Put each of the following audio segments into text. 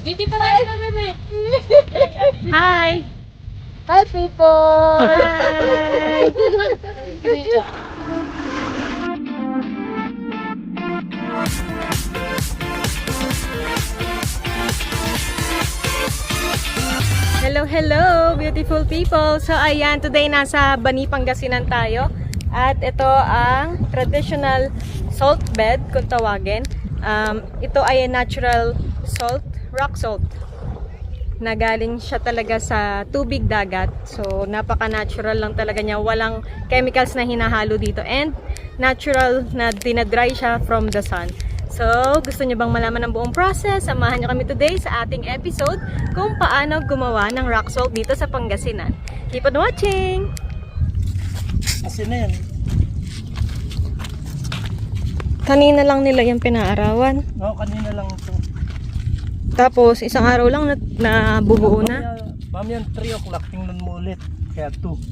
Dito pa tayo na bebe. Hi! Hi people! Hi! Hello, hello, beautiful people! So, ayan, today nasa Bani, Pangasinan tayo. At ito ang traditional salt bed, kung tawagin. Ito ay natural salt, rock salt. Na galing siya talaga sa tubig dagat. So, napaka-natural lang talaga niya. Walang chemicals na hinahalo dito. And natural na dinadry siya from the sun. So, gusto niyo bang malaman ang buong process? Samahan niyo kami today sa ating episode kung paano gumawa ng rock salt dito sa Pangasinan. Keep on watching! Asin na yan. Kanina lang nila yung pinaarawan. Oo, kanina lang ito. Tapos, isang araw lang nabubuo na. Mamaya 3 o'clock, tingnan mo ulit. Kaya 2.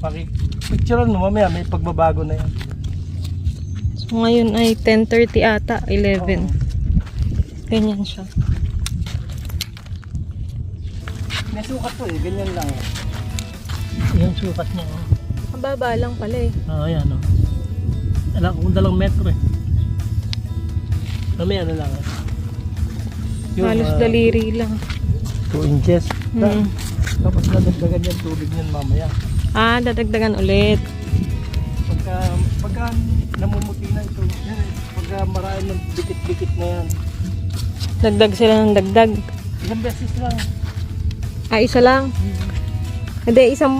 Picturean mo, mamaya may pagbabago na yan. So, ngayon ay 10:30 ata, 11. Oo. Ganyan siya. May sukat to eh, ganyan lang. Yung sukat niya. Oh. Mababa lang pala eh. Oo, yan o. Alam kung 2 metro eh. Mamaya ano lang eh. Halos daliri lang. 2 inches. Hmm. Tapos nadagdagan yan tubig niyan mamaya. Ah, dadagdagan ulit. Pagka namumuti na ito, yan eh. Pagka marami ng dikit-dikit na yan. Dagdag sila ng dagdag. Isang beses lang. Ah, isa lang. Hindi, isang...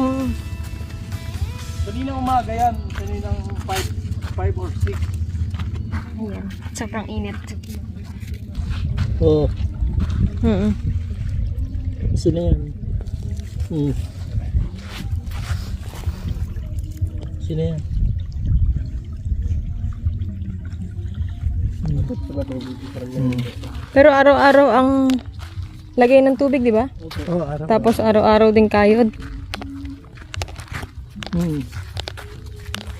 Kanina umaga yan. Kaninang 5 or 6. Ayan, sobrang init. Oo. Kasi na yan. Kasi na yan. Pero araw-araw ang lagay ng tubig, di ba? Oo, araw. Tapos araw-araw din kayod.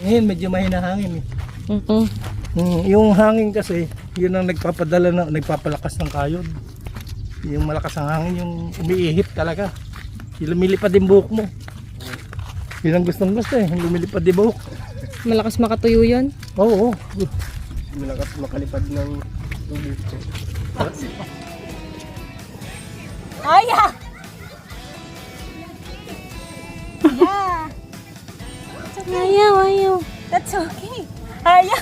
Ngayon medyo mahina hangin eh. Yung hangin kasi, yun ang nagpapalakas ng kayod. Yung malakas ang hangin, yung umiihip talaga. Lumilipad din buhok mo. Yun ang gustong gusto eh, lumilipad din buhok. Malakas makatuyo yun. Oo. Malakas makalipad ng tubig. Aya! Yeah! Ayaw. That's okay. Aya!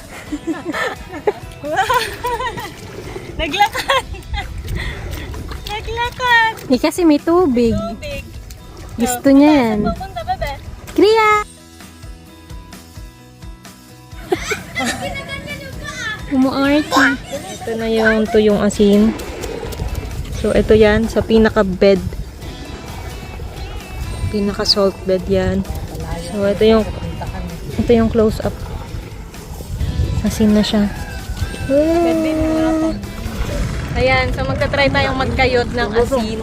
Naglakad! Naglakad! Hindi kasi may tubig. Tubig. Gusto niya yan. Pupunta bebe. Kriya! Umuarte. Ito na yung tuyong asin. So, ito yan sa pinaka-bed. Pinaka-salt bed yan. So, ito yung close-up. Asin na siya. Ayan, so magta-try tayong magkayod ng asin.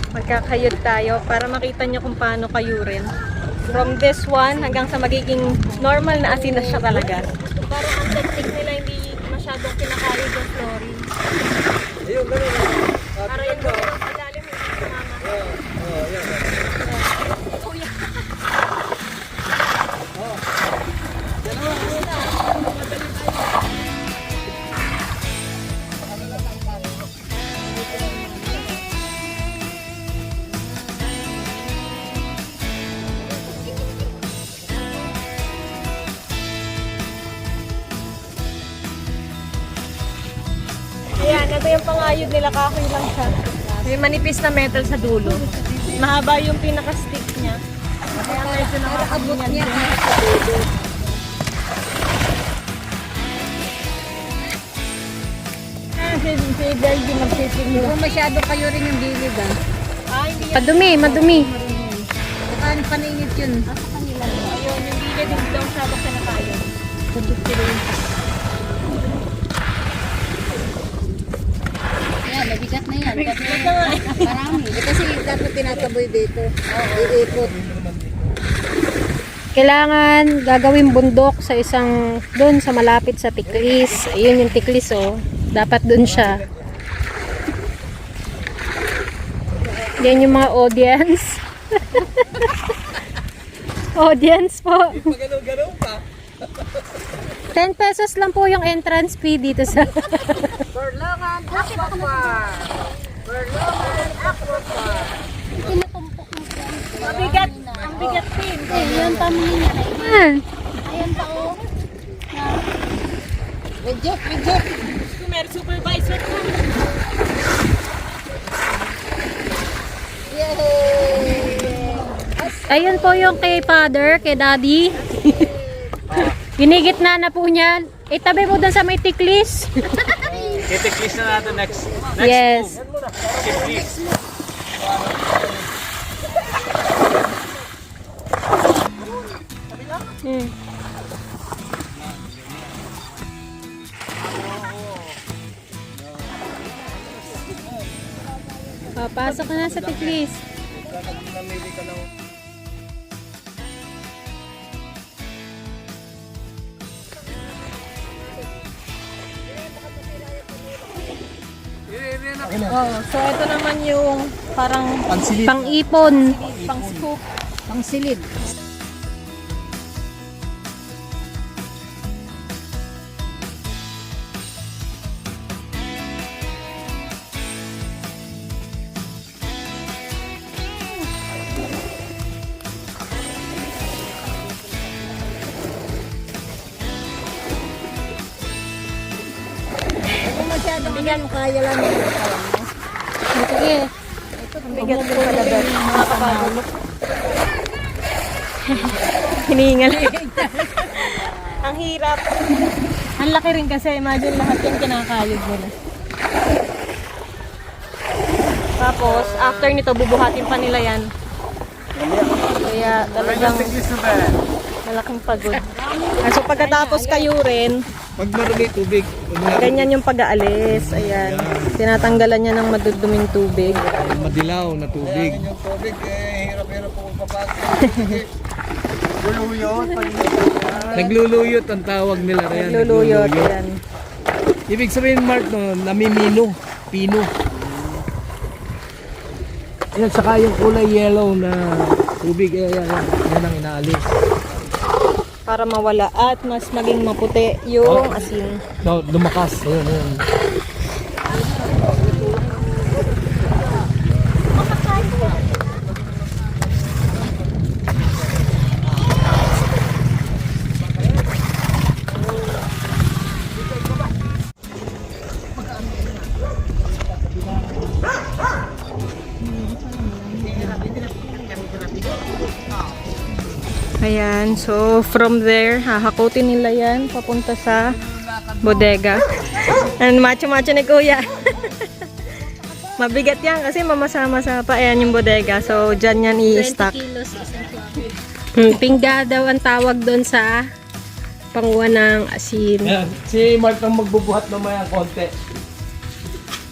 Magkakayod tayo para makita nyo kung paano kayurin. From this one hanggang sa magiging normal na asin na siya talaga. Parang ang technique nila hindi masyadong kinakayod yung chlorine. Ayun, ganun. Para yung gawin ang ilalim mo sa mama. Ayan, ito yung pangayod nila, kahoy lang siya. May manipis na metal sa dulo. Mahaba yung pinaka-stick niya. Kaya medyo nakakaganyan niya. Si Belgi magsisigil. Kung masyado kayo rin yung gilid ah. Ah, hindi yan. Madumi. Saan paningit yun? Asa kanila. Ayun, yung gilid hindi daw sabak sa nakayod. Sabot sila yung Yan, nabigat na yan. Marami. Kasi dapat tinataboy dito. Iikot. Kailangan gagawin bundok sa isang doon sa malapit sa Tiklis. Ayun yung Tiklis oh. Dapat doon siya. Yan yung mga audience. Audience po. 10 pesos lang po yung entrance fee dito sa Berlongan Aquapark. Berlongan Aquapark. Tinutumpok mo siya. Mabigat. Ang bigat din. Yun pamili niya. Yan. Ayan pa oh. Reject, reject. Kumer supervisor ko. Yay! Ayun po yung kay father, kay daddy. Ginigit na po niyan. Itabi mo dun sa may tiklis. Titiklis na natin next. Yes. Tiklis. Hmm. Papasok ka na sa tiklis. Oh, so ito naman yung parang Pang-ipon. pang scoop. Ang silid. Kung masyadong ano, kaya lang yun. Sige. Bigat po talaga. Nakakapagod. Hiningal. Ang hirap. Ang laki rin kasi. Imagine lahat yung kinakayod nila. Tapos, after nito, bubuhatin pa nila yan. Kaya talagang malaking pagod. So, pagkatapos kayo rin, Pag marami tubig, ganyan yung pag-aalis. Ayan. Tinatanggalan niya ng maduduming tubig. madilaw na tubig. Nagluluyot ang tawag nila riyan. Nagluluyot. Ayan. Ibig sabihin, Mark, no, namimino, pino. Yan, saka yung kulay yellow na tubig, yan ang inaalis. Para mawala at mas maging maputi yung asin. No, lumakas. Ayun. Ayan, so from there, hahakutin nila yan papunta sa bodega. And macho-macho ni Kuya. Mabigat yan kasi mamasa-masa pa. Ayan yung bodega. So, dyan yan 20 i-stock. kilos isang kilometer. Pingga daw ang tawag doon sa panguha ng asin. Ayan, si Mark ang magbubuhat mamaya konti.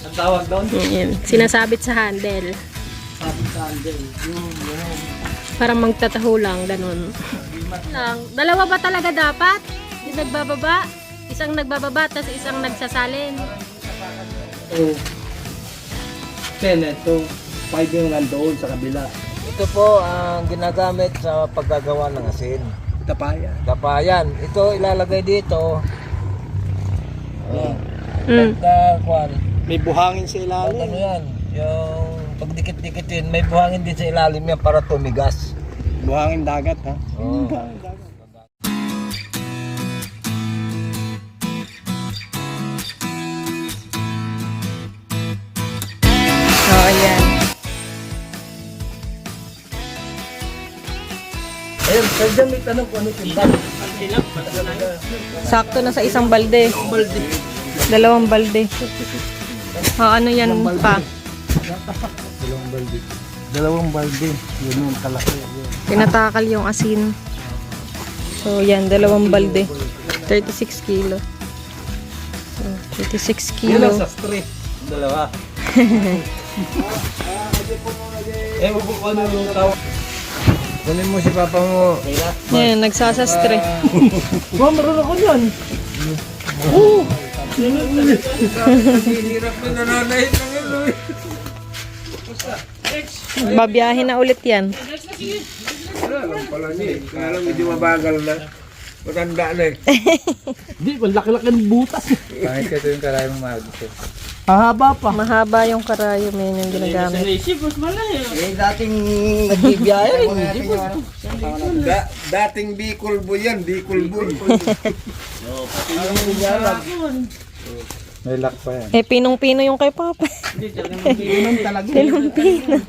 Ang tawag doon? Yan. Sinasabit sa handle. Sabi sa handle. Parang magtataho lang, ganun. Lang. Dalawa ba talaga dapat? Yung nagbababa? Isang nagbababa, tapos isang nagsasalin. So, 10 ito. 5 yung nandoon sa kabila. Ito po ang ginagamit sa paggagawa ng asin. Tapaya. Tapayan. Ito ilalagay dito. Mm. Pagkakuan. May buhangin sa Pag ilalim. ano yan, yung pagdikit-dikitin, may buhangin din sa ilalim yan para tumigas. Buhangin dagat, ha? Oh. So, ayan. Ayun, sadyang may tanong kung ano timbang. Sakto na sa isang balde. Dalawang balde. Ano yan pa? Dalawang balde. Yun yung kalaki. Tinatakal yung asin. So, yan. Dalawang balde. 36 kilo. So, 36 Yun lang kilo. sa street. Dalawa. Ewan ko kung ano yung tawag. Kunin mo si papa mo. Yan, nagsasastre. Ba, meron ako yan. Oo. Hirap na nananahit ng ilo. Babiyahin na ulit yan. Pala niya. Kaya lang medyo mabagal na. Matanda na eh. Hindi, malaki-laki ng butas. Kahit ito yung karayong mag-isip. Hahaba pa. Mahaba yung karayom yun yung ginagamit. Eh, dating nagbibiyahe rin. Dating Bicol Boy yan, Bicol Boy. May lock pa yan. Eh, pinong-pino yung kay Papa. Pinong-pino.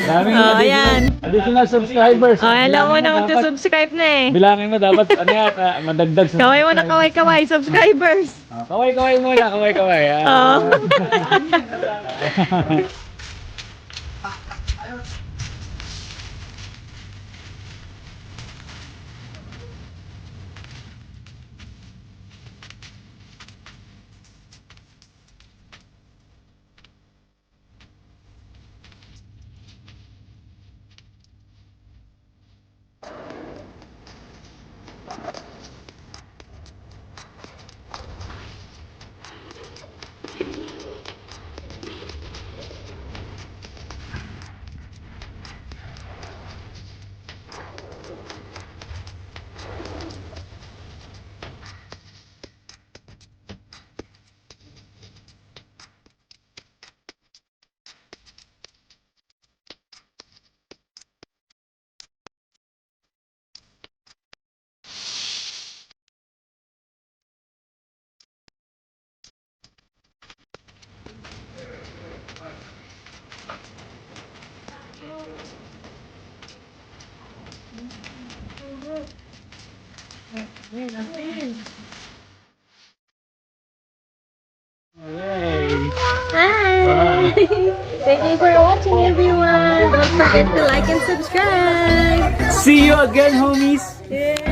Oh, ayan. Additional subscribers. Oh, alam mo na mag-subscribe na eh. Bilangin mo dapat ano yan, madagdag sa... Kaway mo na kaway, subscribers. Kaway muna, kaway. Oh. Hi! Thank you for watching, everyone. Don't forget to like and subscribe. See you again, homies. Yeah.